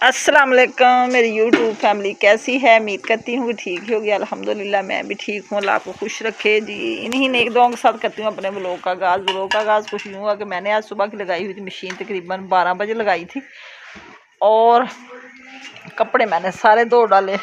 अस्सलाम वालेकुम। मेरी यूट्यूब फैमिली कैसी है? उम्मीद करती हूँ ठीक ही होगी। अल्हम्दुलिल्लाह मैं भी ठीक हूँ। अल्लाह आपको खुश रखे जी। इन्हीं नेक दुआओं के साथ करती हूँ अपने व्लॉग का आगाज़। व्लॉग का आगाज़ कुछ यूँ हुआ कि मैंने आज सुबह की लगाई हुई थी मशीन, तकरीबन 12 बजे लगाई थी और कपड़े मैंने सारे धो डाले।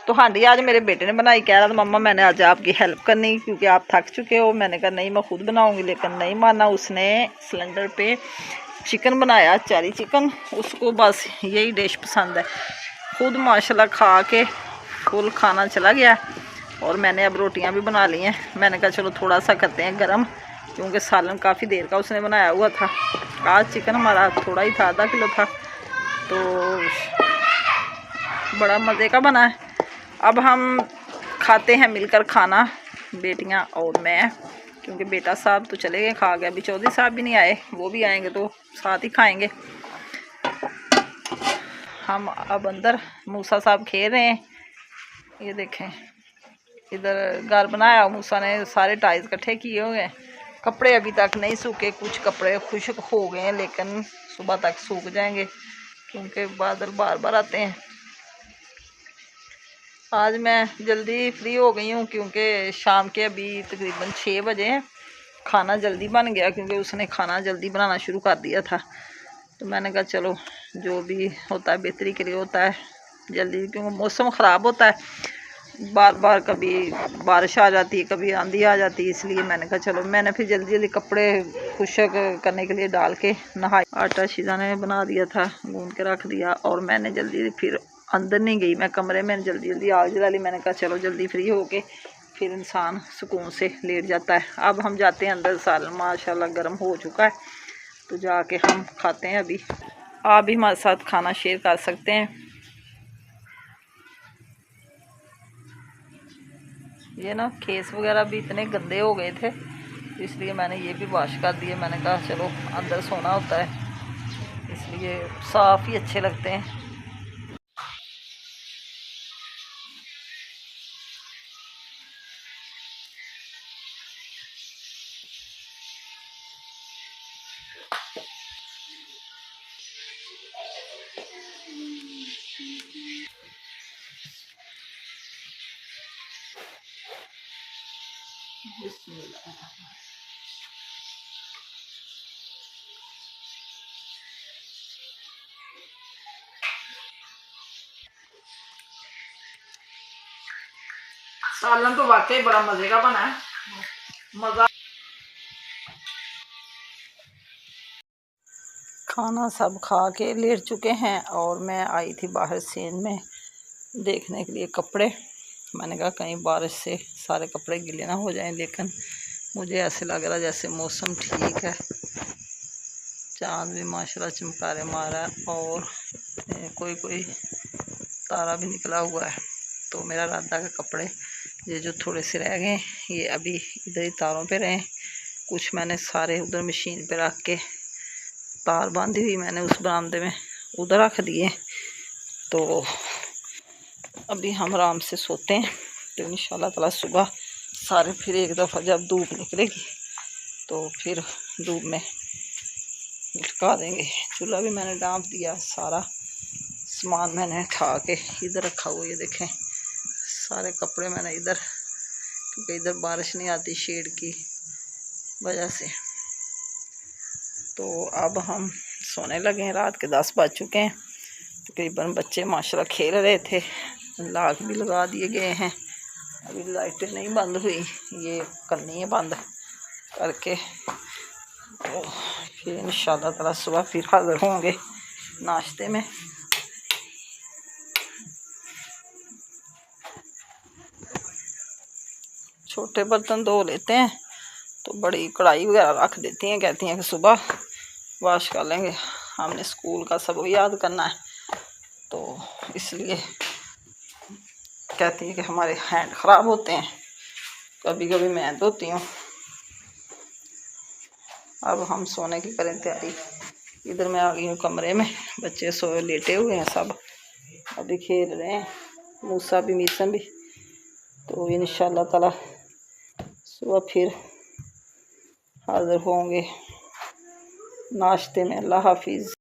तो हांडी आज मेरे बेटे ने बनाई, कह रहा था मम्मा मैंने आज आपकी हेल्प करनी क्योंकि आप थक चुके हो। मैंने कहा नहीं मैं खुद बनाऊँगी, लेकिन नहीं माना। उसने सिलेंडर पे चिकन बनाया, चेरी चिकन। उसको बस यही डिश पसंद है। खुद माशाल्लाह खा के फुल खाना चला गया और मैंने अब रोटियां भी बना ली हैं। मैंने कहा चलो थोड़ा सा करते हैं गरम, क्योंकि सालन काफ़ी देर का उसने बनाया हुआ था। आज चिकन हमारा थोड़ा ही था, आधा किलो था, तो बड़ा मज़े का बना है। अब हम खाते हैं मिलकर खाना, बेटियां और मैं, क्योंकि बेटा साहब तो चले गए खा गए। अभी चौधरी साहब भी नहीं आए, वो भी आएंगे तो साथ ही खाएंगे। हम अब अंदर मूसा साहब खेल रहे हैं। ये देखें इधर घर बनाया मूसा ने, सारे टाइल्स इकट्ठे किए हुए हैं। कपड़े अभी तक नहीं सूखे, कुछ कपड़े खुश्क हो गए हैं लेकिन सुबह तक सूख जाएंगे क्योंकि बादल बार बार आते हैं। आज मैं जल्दी फ्री हो गई हूँ क्योंकि शाम के अभी तकरीबन 6 बजे हैं। खाना जल्दी बन गया क्योंकि उसने खाना जल्दी बनाना शुरू कर दिया था। तो मैंने कहा चलो जो भी होता है बेहतरी के लिए होता है जल्दी, क्योंकि मौसम ख़राब होता है, बार बार कभी बारिश आ जाती है, कभी आंधी आ जाती है। इसलिए मैंने कहा चलो, मैंने फिर जल्दी जल्दी कपड़े खुश्क करने के लिए डाल के नहाई। आटा शीजा ने बना दिया था, गूंद के रख दिया और मैंने जल्दी फिर अंदर नहीं गई, मैं कमरे में जल्दी जल्दी आग जला ली। मैंने कहा चलो जल्दी फ्री होके फिर इंसान सुकून से लेट जाता है। अब हम जाते हैं अंदर। सालन माशाल्लाह गर्म हो चुका है तो जाके हम खाते हैं। अभी आप भी हमारे साथ खाना शेयर कर सकते हैं। ये ना केस वगैरह भी इतने गंदे हो गए थे, इसलिए मैंने ये भी वॉश कर दिए। मैंने कहा चलो अंदर सोना होता है इसलिए साफ़ ही अच्छे लगते हैं। सालन तो वाकई बड़ा मज़े का बना है, मज़ा। खाना सब खा के लेट चुके हैं और मैं आई थी बाहर सीन में देखने के लिए कपड़े। मैंने कहा कहीं बारिश से सारे कपड़े गीले ना हो जाएं, लेकिन मुझे ऐसे लग रहा जैसे मौसम ठीक है। चाँद भी माशाल्लाह चमकारे मारा है और कोई कोई तारा भी निकला हुआ है। तो मेरा राधा के कपड़े ये जो थोड़े से रह गए ये अभी इधर ही तारों पे रहे। कुछ मैंने सारे उधर मशीन पे रख के तार बांधी हुई मैंने उस बरामदे में उधर रख दिए। तो अभी हम आराम से सोते हैं, तो इंशाल्लाह ताला सुबह सारे फिर एक दफ़ा जब धूप निकलेगी तो फिर धूप में लटका देंगे। चूल्हा भी मैंने डांप दिया, सारा सामान मैंने उठा के इधर रखा हुआ। ये देखें सारे कपड़े मैंने इधर, क्योंकि इधर बारिश नहीं आती शेड की वजह से। तो अब हम सोने लगे हैं। रात के 10 बज चुके हैं तकरीबन। बच्चे माशाल्लाह खेल रहे थे, लाग भी लगा दिए गए हैं। अभी लाइटें नहीं बंद हुई, ये करनी है बंद करके। तो फिर इंशाल्लाह ताला सुबह फिर हाज़िर होंगे नाश्ते में। छोटे बर्तन धो लेते हैं तो बड़ी कढ़ाई वगैरह रख देती हैं, कहती हैं कि सुबह वॉश कर लेंगे। हमने स्कूल का सब याद करना है तो इसलिए कहती है कि हमारे हैंड ख़राब होते हैं, कभी कभी मैं धोती हूँ। अब हम सोने की करें तैयारी। इधर मैं आ गई हूँ कमरे में, बच्चे सोए लेटे हुए हैं, सब अभी खेल रहे हैं, मूसा भी मीसम भी। तो इंशाल्लाह ताला सुबह फिर हाज़िर होंगे नाश्ते में। अल्लाह हाफिज़।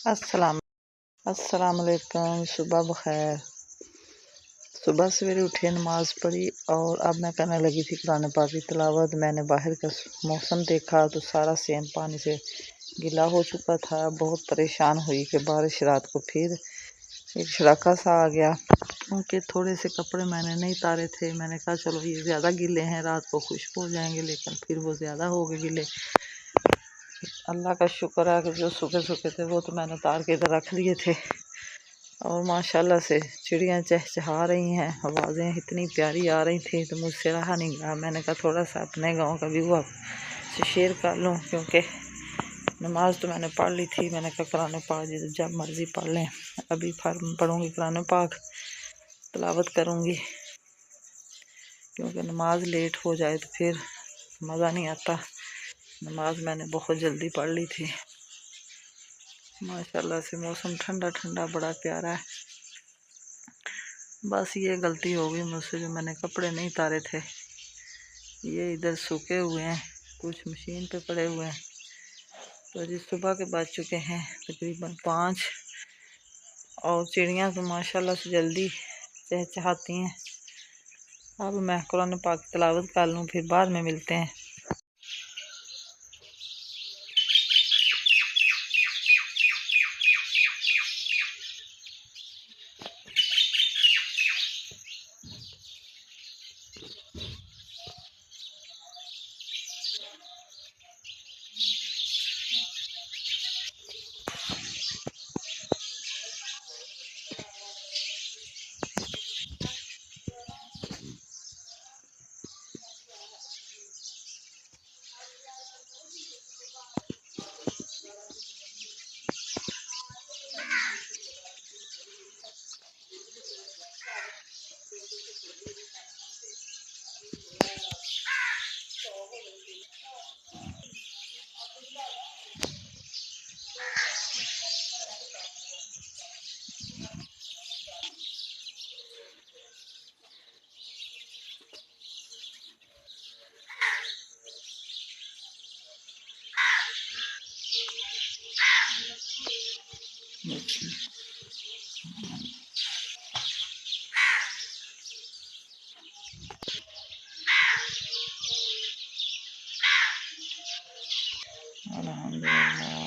अस्सलाम अस्सलाम वालेकुम। सुबह बखैर। सुबह सवेरे उठे, नमाज़ पढ़ी और अब मैं करने लगी थी कुरान पाक की तिलावत। मैंने बाहर का मौसम देखा तो सारा सेम पानी से गीला हो चुका था। बहुत परेशान हुई कि बारिश रात को फिर एक शराका सा आ गया, क्योंकि थोड़े से कपड़े मैंने नहीं तारे थे। मैंने कहा चलो ये ज़्यादा गीले हैं, रात को खुश्क हो जाएंगे, लेकिन फिर वो ज़्यादा हो गए गीले। अल्लाह का शुक्र है कि जो सूखे सूखे थे वो तो मैंने उतार के इधर रख दिए थे। और माशाल्लाह से चिड़ियाँ चहचहा रही हैं, आवाज़ें इतनी प्यारी आ रही थी तो मुझसे रहा नहीं गया। मैंने कहा थोड़ा सा अपने गांव का व्यू आपसे शेयर कर लूँ, क्योंकि नमाज़ तो मैंने पढ़ ली थी। मैंने कहा कुरान पाक जी जब मर्ज़ी पढ़ लें, अभी पढ़ूँगी कुरान पाक, तिलावत करूँगी, क्योंकि नमाज लेट हो जाए तो फिर मज़ा नहीं आता। नमाज मैंने बहुत जल्दी पढ़ ली थी। माशाल्लाह से मौसम ठंडा ठंडा बड़ा प्यारा है। बस ये गलती हो गई मुझसे, जो मैंने कपड़े नहीं तारे थे, ये इधर सूखे हुए हैं, कुछ मशीन पे पड़े हुए हैं। तो जी सुबह के बज चुके हैं तकरीबन 5 और चिड़ियाँ तो माशाल्लाह से जल्दी चहचहाती हैं। अब मैं कुरान पाक की तिलावत कर लूँ, फिर बाद में मिलते हैं। अल्हम्दुलिल्लाह।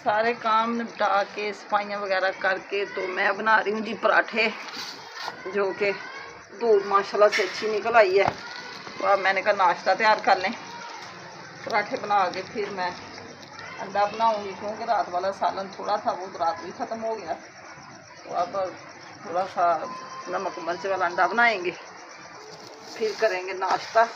सारे काम निपटा के सफाइयाँ वगैरह करके तो मैं बना रही हूँ जी पराठे, जो कि धूप माशाल्लाह से अच्छी निकल आई है। तो अब मैंने कहा नाश्ता तैयार कर लें। पराठे बना के फिर मैं अंडा बनाऊँगी, क्योंकि रात वाला सालन थोड़ा था वो तो रात भी ख़त्म हो गया। तो अब थोड़ा सा नमक मिर्च वाला अंडा बनाएंगे, फिर करेंगे नाश्ता।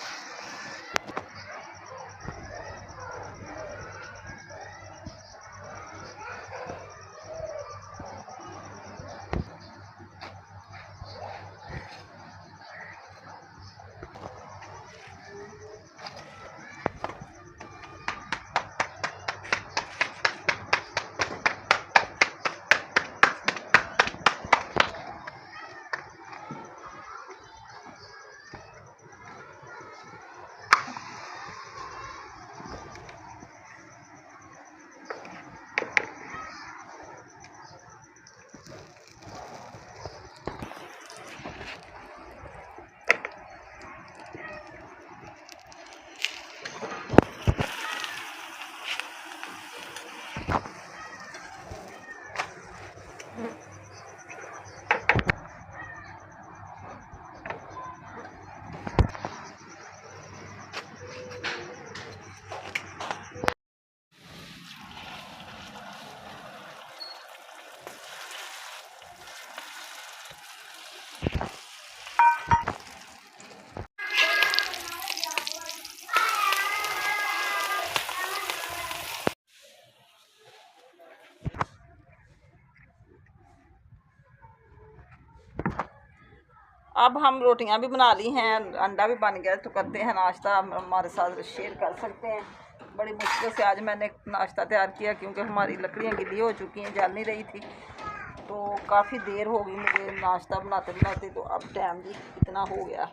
अब हम रोटियां भी बना ली हैं, अंडा भी बन गया, तो करते हैं नाश्ता। हमारे साथ शेयर कर सकते हैं। बड़ी मुश्किल से आज मैंने नाश्ता तैयार किया, क्योंकि हमारी लकड़ियां गीली हो चुकी हैं, जल नहीं रही थी। तो काफ़ी देर हो गई मुझे नाश्ता बनाते बनाते, तो अब टाइम भी इतना हो गया।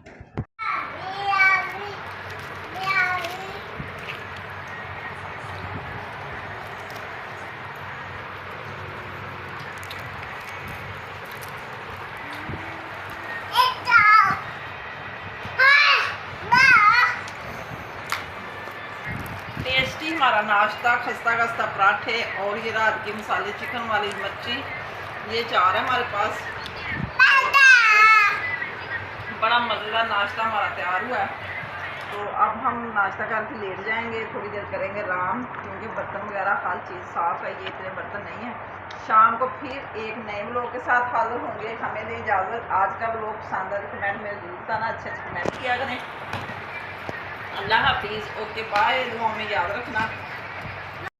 टेस्टी हमारा नाश्ता, खस्ता खस्ता पराठे और ये रात की मसाले चिकन वाली मच्छी, ये चार है हमारे पास। बड़ा मज़ेदार नाश्ता हमारा तैयार हुआ है। तो अब हम नाश्ता करके लेट जाएंगे, थोड़ी देर करेंगे आराम, क्योंकि बर्तन वगैरह हर चीज़ साफ़ है, ये इतने बर्तन नहीं है। शाम को फिर एक नए व्लॉग के साथ हाजिर होंगे। हमें दें इजाज़त। आज का व्लॉग पसंद है, कमेंट में जरूर बताना, अच्छे कमेंट किया करें। अल्लाह हाफिज़, ओके बाय, दुआ में याद रखना।